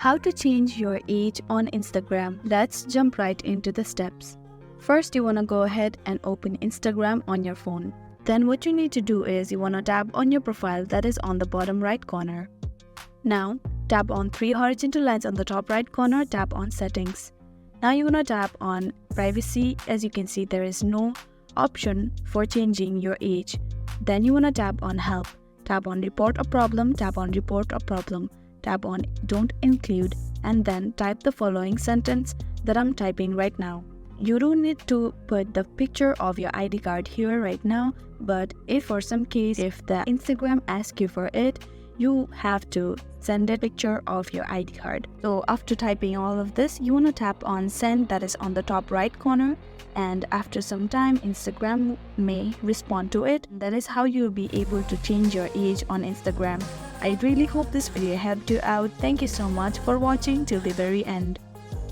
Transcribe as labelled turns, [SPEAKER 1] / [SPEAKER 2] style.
[SPEAKER 1] How to change your age on Instagram. Let's jump right into the steps. First, you want to go ahead and open Instagram on your phone. Then what you need to do is you want to tap on your profile that is on the bottom right corner. Now, tap on three horizontal lines on the top right corner, tap on settings. Now you want to tap on privacy. As you can see, there is no option for changing your age. Then you want to tap on help. Tap on report a problem, tap on report a problem. Tap on don't include and then type the following sentence that I'm typing right now. You don't need to put the picture of your ID card here right now, but if for some case if the Instagram asks you for it, you have to send a picture of your ID card. So after typing all of this, you want to tap on send, that is on the top right corner, and after some time Instagram may respond to it. That is how you'll be able to change your age on Instagram. I really hope this video helped you out. Thank you so much for watching till the very end.